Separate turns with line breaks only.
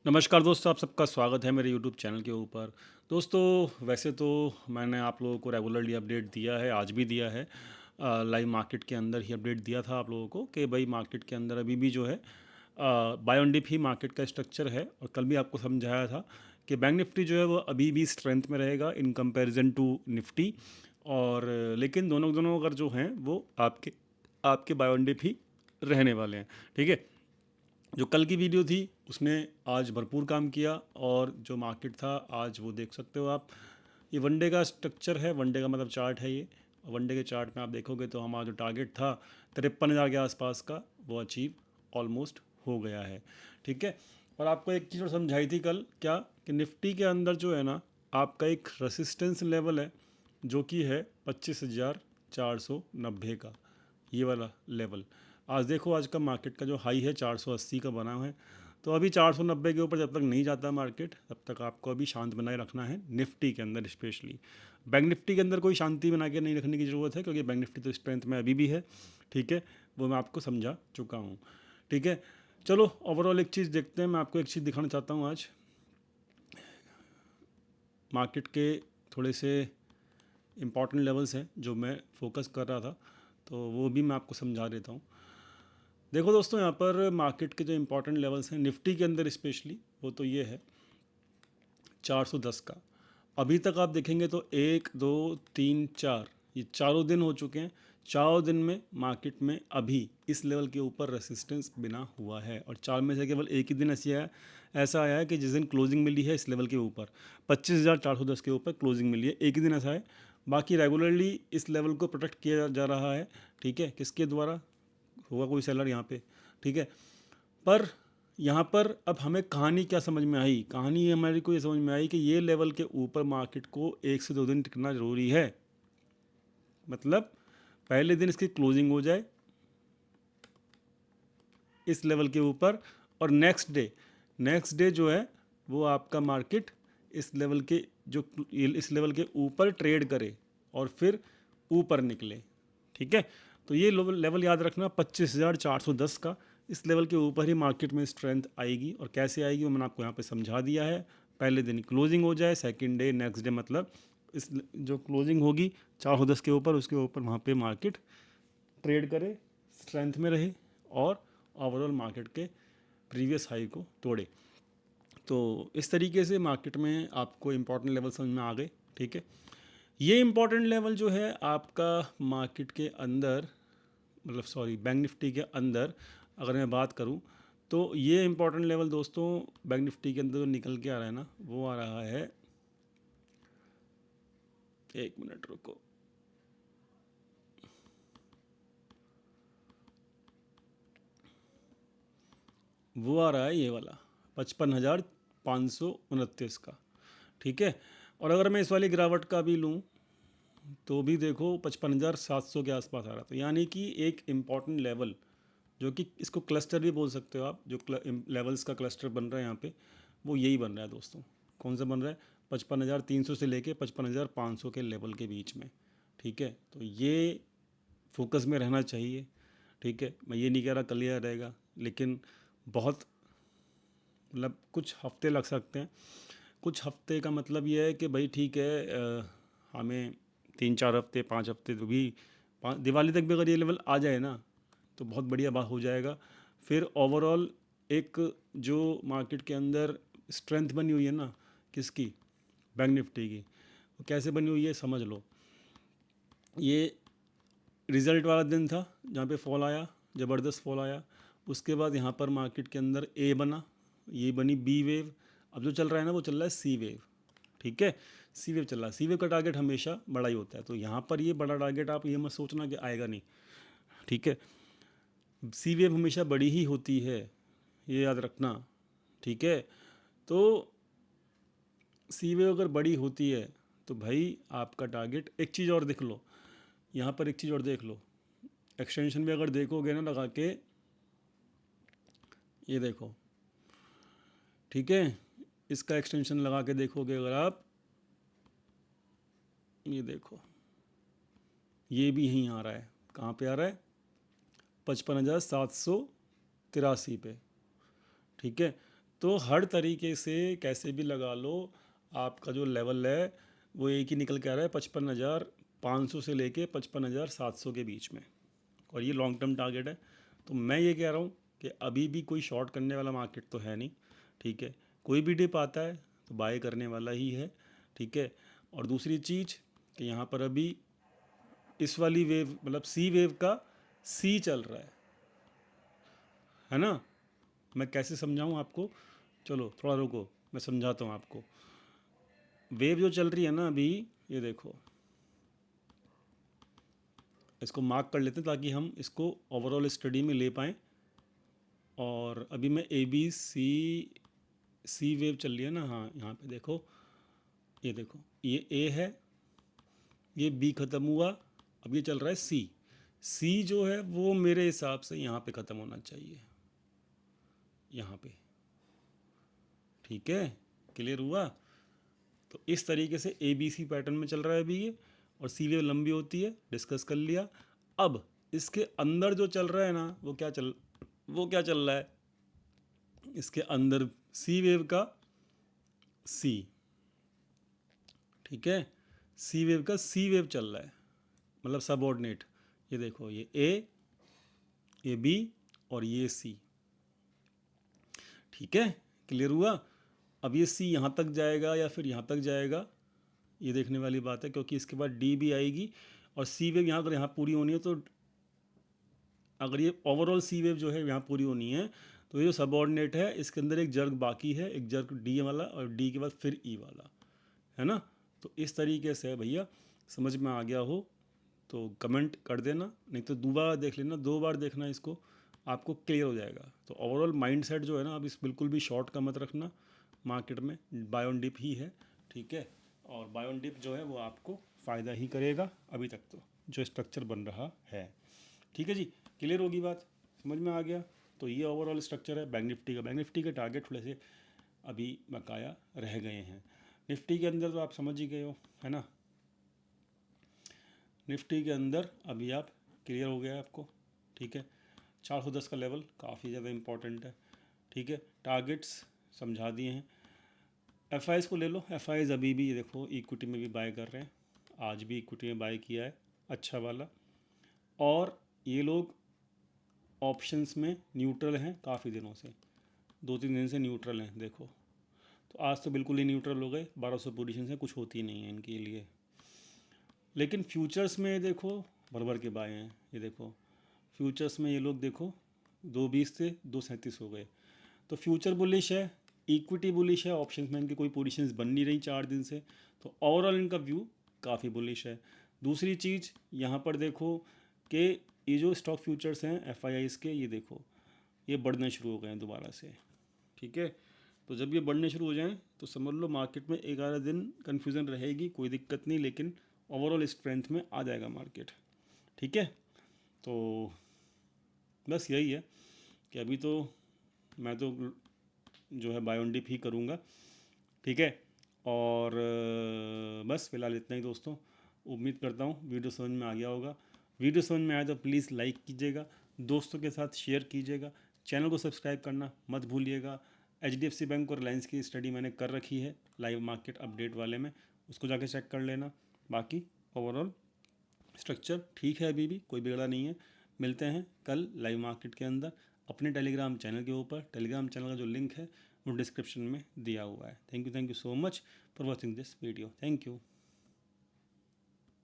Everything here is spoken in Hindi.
नमस्कार दोस्तों, आप सबका स्वागत है मेरे यूट्यूब चैनल के ऊपर। दोस्तों वैसे तो मैंने आप लोगों को रेगुलरली अपडेट दिया है, आज भी दिया है। लाइव मार्केट के अंदर ही अपडेट दिया था आप लोगों को कि भाई मार्केट के अंदर अभी भी जो है बाय ऑन डिप ही मार्केट का स्ट्रक्चर है। और कल भी आपको समझाया था कि बैंक निफ्टी जो है वो अभी भी स्ट्रेंथ में रहेगा इन कंपैरिजन टू निफ्टी। और लेकिन दोनों दोनों अगर जो हैं वो आपके आपके बाय ऑन डिप ही रहने वाले हैं। ठीक है। जो कल की वीडियो थी उसने आज भरपूर काम किया, और जो मार्केट था आज वो देख सकते हो आप। ये वनडे का स्ट्रक्चर है, वनडे का मतलब चार्ट है ये। वनडे के चार्ट में आप देखोगे तो हमारा जो टारगेट था 53,000 के आसपास का, वो अचीव ऑलमोस्ट हो गया है। ठीक है। और आपको एक चीज़ और समझाई थी कल, क्या कि निफ्टी के अंदर जो है ना, आपका एक रेसिस्टेंस लेवल है जो कि है 25,490 का, ये वाला लेवल। आज देखो, आज का मार्केट का जो हाई है 480 का बना है। तो अभी 490 के ऊपर जब तक नहीं जाता मार्केट, तब तक आपको अभी शांत बनाए रखना है निफ्टी के अंदर स्पेशली। बैंक निफ्टी के अंदर कोई शांति बना के नहीं रखने की ज़रूरत है, क्योंकि बैंक निफ्टी तो स्ट्रेंथ में अभी भी है। ठीक है, वो मैं आपको समझा चुका हूँ। ठीक है, चलो ओवरऑल एक चीज़ देखते हैं। मैं आपको एक चीज़ दिखाना चाहता हूँ आज मार्केट के थोड़े से इंपॉर्टेंट लेवल्स हैं जो मैं फोकस कर रहा था, तो वो भी मैं आपको समझा देता हूँ। देखो दोस्तों, यहाँ पर मार्केट के जो इंपॉर्टेंट लेवल्स हैं निफ्टी के अंदर स्पेशली, वो तो ये है 410 का। अभी तक आप देखेंगे तो 1 2 3 4, ये चारों दिन हो चुके हैं। चारों दिन में मार्केट में अभी इस लेवल के ऊपर रेसिस्टेंस बिना हुआ है, और चार में से केवल एक ही दिन ऐसा आया है कि जिस दिन क्लोजिंग मिली है इस लेवल के ऊपर 25,410 के ऊपर क्लोजिंग मिली है, एक ही दिन ऐसा है। बाकी रेगुलरली इस लेवल को प्रोटेक्ट किया जा रहा है। ठीक है, किसके द्वारा? होगा कोई सेलर यहाँ पे। ठीक है। पर यहाँ पर अब हमें कहानी क्या समझ में आई? कहानी हमारी को ये समझ में आई कि ये लेवल के ऊपर मार्केट को 1 से 2 दिन टिकना ज़रूरी है। मतलब पहले दिन इसकी क्लोजिंग हो जाए इस लेवल के ऊपर, और नेक्स्ट डे जो है वो आपका मार्केट इस लेवल के जो इस लेवल के ऊपर ट्रेड करे और फिर ऊपर निकले। ठीक है। तो ये लेवल याद रखना 25,410 का। इस लेवल के ऊपर ही मार्केट में स्ट्रेंथ आएगी, और कैसे आएगी वो मैंने आपको यहाँ पे समझा दिया है। पहले दिन क्लोजिंग हो जाए, सेकंड डे नेक्स्ट डे, मतलब इस जो क्लोजिंग होगी 410 के ऊपर, उसके ऊपर वहाँ पे मार्केट ट्रेड करे, स्ट्रेंथ में रहे, और ओवरऑल मार्केट के प्रीवियस हाई को तोड़े। तो इस तरीके से मार्केट में आपको इम्पॉर्टेंट लेवल समझ में आ गए। ठीक है। ये इम्पॉर्टेंट लेवल जो है आपका मार्केट के अंदर, मतलब सॉरी बैंक निफ्टी के अंदर अगर मैं बात करूं, तो ये इम्पॉर्टेंट लेवल दोस्तों बैंक निफ्टी के अंदर जो निकल के आ रहा है ना, वो आ रहा है, एक मिनट रुको, वो आ रहा है ये वाला 55,529 का। ठीक है। और अगर मैं इस वाली गिरावट का भी लूँ तो भी देखो 55,700 के आसपास आ रहा था, यानी कि एक इम्पॉर्टेंट लेवल जो कि इसको क्लस्टर भी बोल सकते हो आप, जो लेवल्स का क्लस्टर बन रहा है यहाँ पे, वो यही बन रहा है दोस्तों। कौन सा बन रहा है? 55,300 से लेके 55,500 के लेवल के बीच में। ठीक है। तो ये फोकस में रहना चाहिए। ठीक है, मैं ये नहीं कह रहा कल ही रहेगा, लेकिन बहुत, मतलब कुछ हफ्ते लग सकते हैं। कुछ हफ्ते का मतलब ये है कि भाई ठीक है, हमें 3 4 हफ्ते 5 हफ्ते तो भी, दिवाली तक भी अगर ये लेवल आ जाए ना, तो बहुत बढ़िया बात हो जाएगा। फिर ओवरऑल एक जो मार्केट के अंदर स्ट्रेंथ बनी हुई है ना, किसकी? बैंक निफ्टी की। वो कैसे बनी हुई है समझ लो। ये रिज़ल्ट वाला दिन था जहाँ पे फॉल आया, ज़बरदस्त फॉल आया। उसके बाद यहाँ पर मार्केट के अंदर ए बना, ये बनी बी वेव। अब जो चल रहा है ना वो चल रहा है सी वेव। ठीक है, सी वेव चल रहा है। सी वेव का टारगेट हमेशा बड़ा ही होता है, तो यहाँ पर ये बड़ा टारगेट आप ये मत सोचना कि आएगा नहीं। ठीक है, सी वेव हमेशा बड़ी ही होती है, ये याद रखना। ठीक है। तो सी वेव अगर बड़ी होती है तो भाई आपका टारगेट, एक चीज़ और देख लो, यहाँ पर एक चीज़ और देख लो, एक्सटेंशन में अगर देखोगे ना लगा के, ये देखो। ठीक है, इसका एक्सटेंशन लगा के देखोगे अगर आप, ये देखो, ये भी यहीं आ रहा है। कहाँ पे आ रहा है? 55,783 पे। ठीक है। तो हर तरीके से कैसे भी लगा लो, आपका जो लेवल है वो एक ही निकल के आ रहा है 55,500 से लेके 55,700 के बीच में, और ये लॉन्ग टर्म टारगेट है। तो मैं ये कह रहा हूँ कि अभी भी कोई शॉर्ट करने वाला मार्केट तो है नहीं, ठीक है। कोई भी डिप आता है तो बाय करने वाला ही है, ठीक है। और दूसरी चीज़ कि यहाँ पर अभी इस वाली वेव मतलब सी वेव का सी चल रहा है ना। मैं कैसे समझाऊँ आपको, चलो थोड़ा रुको, मैं समझाता हूँ आपको। वेव जो चल रही है ना अभी, ये देखो, इसको मार्क कर लेते हैं ताकि हम इसको ओवरऑल स्टडी में ले पाएँ। और अभी मैं ए बी सी वेव चल रही है ना, हाँ यहाँ पे देखो, ये देखो, ये ए है, ये बी ख़त्म हुआ, अब ये चल रहा है सी। सी जो है वो मेरे हिसाब से यहाँ पे ख़त्म होना चाहिए, यहाँ पे, ठीक है। क्लियर हुआ। तो इस तरीके से ए बी सी पैटर्न में चल रहा है अभी ये, और सी वेव लंबी होती है, डिस्कस कर लिया। अब इसके अंदर जो चल रहा है ना, वो क्या चल रहा है, इसके अंदर सी वेव का सी, ठीक है, सी वेव का सी वेव चल रहा है, मतलब सबऑर्डिनेट। ये देखो, ये बी और ये सी, ठीक है। क्लियर हुआ। अब ये सी यहाँ तक जाएगा या फिर यहाँ तक जाएगा, ये देखने वाली बात है, क्योंकि इसके बाद डी भी आएगी, और सी वेव यहाँ अगर यहाँ पूरी होनी है, तो अगर ये ओवरऑल सी वेव जो है यहाँ पूरी होनी है, तो ये जो सबऑर्डिनेट है इसके अंदर एक जर्क बाकी है, एक जर्क डी वाला, और डी के बाद फिर ई वाला, है ना। तो इस तरीके से भैया, समझ में आ गया हो तो कमेंट कर देना, नहीं तो दोबारा देख लेना, 2 बार देखना इसको, आपको क्लियर हो जाएगा। तो ओवरऑल माइंडसेट जो है ना, अब इस बिल्कुल भी शॉर्ट का मत रखना, मार्केट में बाय ऑन डिप ही है, ठीक है। और बाय ऑन डिप जो है वो आपको फ़ायदा ही करेगा अभी तक तो, जो स्ट्रक्चर बन रहा है, ठीक है जी। क्लियर होगी बात, समझ में आ गया। तो ये ओवरऑल स्ट्रक्चर है बैंक निफ्टी का। बैंक निफ्टी के टारगेट थोड़े से अभी बकाया रह गए हैं। निफ्टी के अंदर तो आप समझ ही गए हो, है ना। निफ्टी के अंदर अभी आप क्लियर हो गया है आपको, ठीक है। 410 का लेवल काफ़ी ज़्यादा इंपॉर्टेंट है, ठीक है। टारगेट्स समझा दिए हैं। एफ को ले लो। एफ अभी भी देखो इक्विटी में भी बाय कर रहे हैं, आज भी इक्विटी में बाय किया है अच्छा वाला। और ये लोग ऑप्शंस में न्यूट्रल हैं काफ़ी दिनों से, 2-3 दिन से न्यूट्रल हैं देखो। तो आज तो बिल्कुल ही न्यूट्रल हो गए, 1200 पोजीशन से कुछ होती नहीं है इनके लिए। लेकिन फ्यूचर्स में देखो भर भर के बाय हैं, ये देखो फ्यूचर्स में ये लोग देखो 220 से 237 हो गए। तो फ्यूचर बुलिश है, इक्विटी बुलिश है, ऑप्शंस में इनकी कोई पोजीशंस बन नहीं रही 4 दिन से, तो ओवरऑल इनका व्यू काफ़ी बुलिश है। दूसरी चीज़ यहाँ पर देखो कि ये जो स्टॉक फ्यूचर्स हैं एफ के, ये देखो ये बढ़ने शुरू हो गए हैं दोबारा से, ठीक है। तो जब ये बढ़ने शुरू हो जाएं तो समझ लो मार्केट में 11 दिन कन्फ्यूज़न रहेगी, कोई दिक्कत नहीं, लेकिन ओवरऑल स्ट्रेंथ में आ जाएगा मार्केट, ठीक है। तो बस यही है कि अभी तो मैं तो जो है बाय ऑन डिप ही करूँगा, ठीक है। और बस फिलहाल इतना ही दोस्तों। उम्मीद करता हूँ वीडियो समझ में आ गया होगा। वीडियो समझ में आया तो प्लीज़ लाइक कीजिएगा, दोस्तों के साथ शेयर कीजिएगा, चैनल को सब्सक्राइब करना मत भूलिएगा। HDFC बैंक और रिलायंस की स्टडी मैंने कर रखी है लाइव मार्केट अपडेट वाले में, उसको जाके चेक कर लेना। बाकी ओवरऑल स्ट्रक्चर ठीक है, अभी भी कोई बिगड़ा नहीं है। मिलते हैं कल लाइव मार्केट के अंदर अपने टेलीग्राम चैनल के ऊपर। टेलीग्राम चैनल का जो लिंक है वो डिस्क्रिप्शन में दिया हुआ है। Thank you so much for watching this video. Thank you.